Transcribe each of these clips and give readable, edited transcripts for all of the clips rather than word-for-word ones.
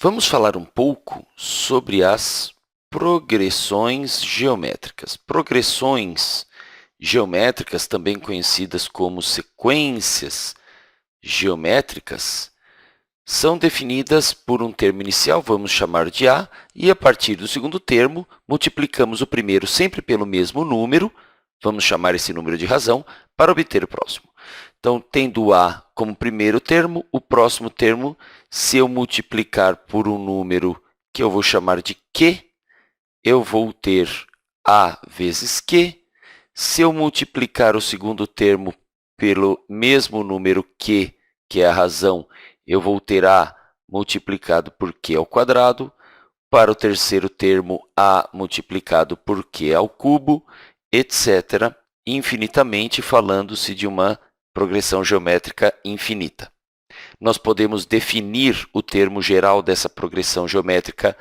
Vamos falar um pouco sobre as progressões geométricas. Progressões geométricas, também conhecidas como sequências geométricas, são definidas por um termo inicial, vamos chamar de A, e a partir do segundo termo, multiplicamos o primeiro sempre pelo mesmo número, vamos chamar esse número de razão, para obter o próximo. Então, tendo A como primeiro termo, o próximo termo, se eu multiplicar por um número que eu vou chamar de Q, eu vou ter A vezes Q. Se eu multiplicar o segundo termo pelo mesmo número Q, que é a razão, eu vou ter A multiplicado por Q ao quadrado. Para o terceiro termo, A multiplicado por Q ao cubo, etc., infinitamente, falando-se de uma progressão geométrica infinita. Nós podemos definir o termo geral dessa progressão geométrica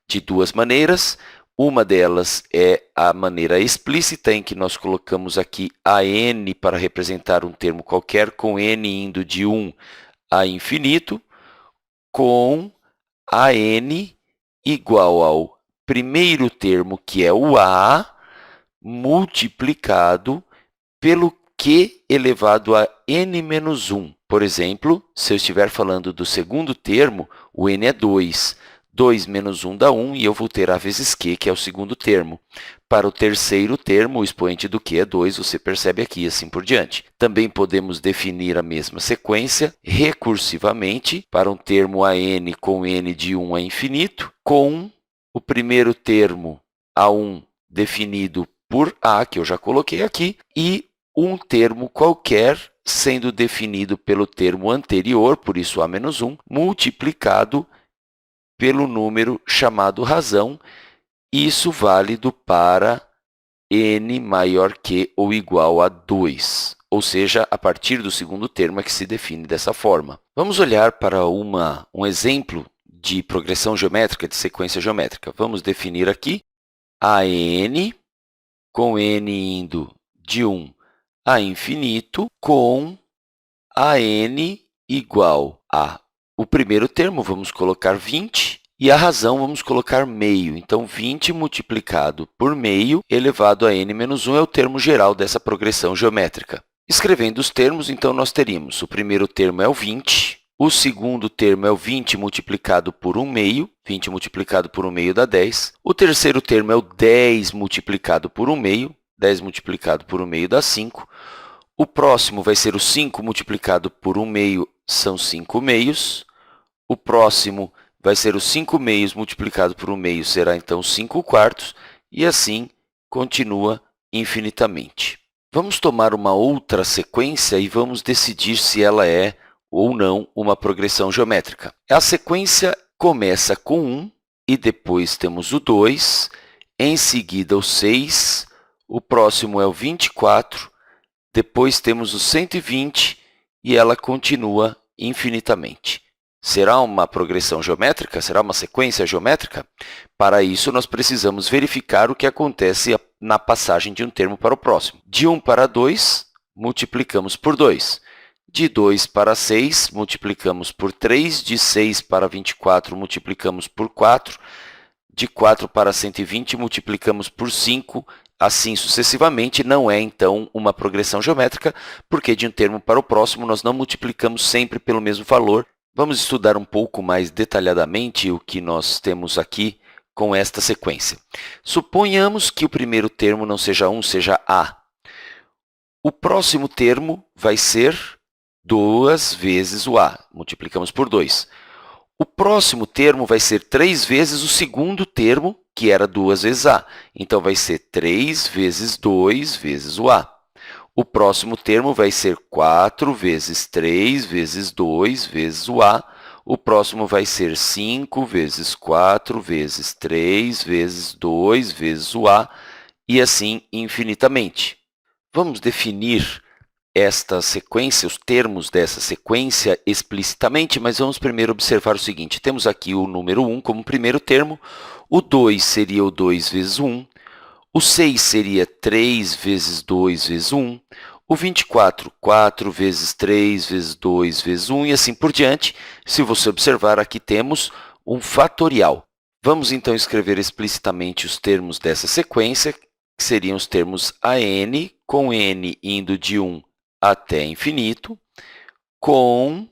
de duas maneiras. Uma delas é a maneira explícita, em que nós colocamos aqui AN para representar um termo qualquer, com n indo de 1 a infinito, com AN igual ao primeiro termo, que é o A, multiplicado pelo Q elevado a n menos 1. Por exemplo, se eu estiver falando do segundo termo, o n é 2. 2 menos 1 dá 1, e eu vou ter A vezes Q, que é o segundo termo. Para o terceiro termo, o expoente do Q é 2, você percebe aqui, e assim por diante. Também podemos definir a mesma sequência recursivamente para um termo AN com n de 1 a infinito, com o primeiro termo A1 definido por A, que eu já coloquei aqui, e um termo qualquer sendo definido pelo termo anterior, por isso A menos 1, multiplicado pelo número chamado razão, isso válido para n maior que ou igual a 2, ou seja, a partir do segundo termo é que se define dessa forma. Vamos olhar para um exemplo de progressão geométrica, de sequência geométrica. Vamos definir aqui AN, com n indo de 1 a infinito, com AN igual a o primeiro termo, vamos colocar 20, e a razão vamos colocar meio. Então, 20 multiplicado por meio elevado a n menos 1 é o termo geral dessa progressão geométrica. Escrevendo os termos, então, nós teríamos o primeiro termo é o 20, o segundo termo é o 20 multiplicado por 1 meio, 20 multiplicado por 1 meio dá 10. O terceiro termo é o 10 multiplicado por 1 meio, 10 multiplicado por 1 meio dá 5. O próximo vai ser o 5 multiplicado por 1 meio, são 5 meios. O próximo vai ser o 5 meios multiplicado por 1 meio, será então 5 quartos, e assim continua infinitamente. Vamos tomar uma outra sequência e vamos decidir se ela é ou não uma progressão geométrica. A sequência começa com 1, e depois temos o 2, em seguida o 6, o próximo é o 24, depois temos o 120 e ela continua infinitamente. Será uma progressão geométrica? Será uma sequência geométrica? Para isso, nós precisamos verificar o que acontece na passagem de um termo para o próximo. De 1 para 2, multiplicamos por 2. De 2 para 6, multiplicamos por 3. De 6 para 24, multiplicamos por 4. De 4 para 120, multiplicamos por 5. Assim sucessivamente, não é, então, uma progressão geométrica, porque de um termo para o próximo, nós não multiplicamos sempre pelo mesmo valor. Vamos estudar um pouco mais detalhadamente o que nós temos aqui com esta sequência. Suponhamos que o primeiro termo não seja 1, seja A. O próximo termo vai ser 2 vezes o A, multiplicamos por 2. O próximo termo vai ser 3 vezes o segundo termo, que era 2 vezes A. Então, vai ser 3 vezes 2 vezes o A. O próximo termo vai ser 4 vezes 3 vezes 2 vezes o A. O próximo vai ser 5 vezes 4 vezes 3 vezes 2 vezes o A, e assim infinitamente. Vamos definir esta sequência, os termos dessa sequência explicitamente, mas vamos primeiro observar o seguinte. Temos aqui o número 1 como primeiro termo, o 2 seria o 2 vezes 1, o 6 seria 3 vezes 2 vezes 1, o 24, 4 vezes 3 vezes 2 vezes 1, e assim por diante. Se você observar, aqui temos um fatorial. Vamos, então, escrever explicitamente os termos dessa sequência, que seriam os termos AN, com n indo de 1 até infinito, com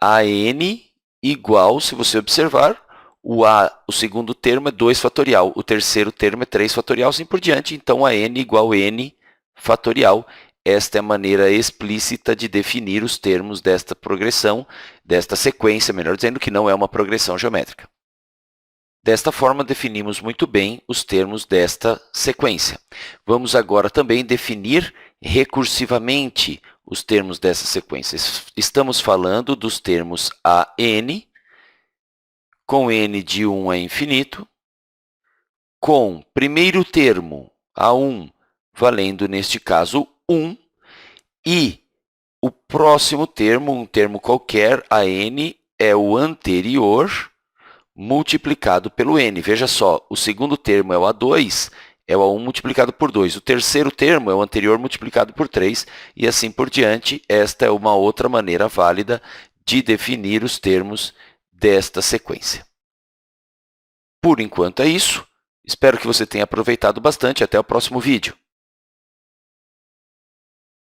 AN igual, se você observar, o segundo termo é 2 fatorial, o terceiro termo é 3 fatorial, assim por diante. Então, AN igual n fatorial. Esta é a maneira explícita de definir os termos desta progressão, desta sequência, melhor dizendo, que não é uma progressão geométrica. Desta forma, definimos muito bem os termos desta sequência. Vamos agora também definir recursivamente os termos dessa sequência. Estamos falando dos termos AN, com n de 1 a infinito, com primeiro termo, A1, valendo, neste caso, 1, e o próximo termo, um termo qualquer, AN, é o anterior multiplicado pelo n. Veja só, o segundo termo é o A2, é o A1 multiplicado por 2. O terceiro termo é o anterior multiplicado por 3, e assim por diante. Esta é uma outra maneira válida de definir os termos desta sequência. Por enquanto é isso. Espero que você tenha aproveitado bastante. Até o próximo vídeo.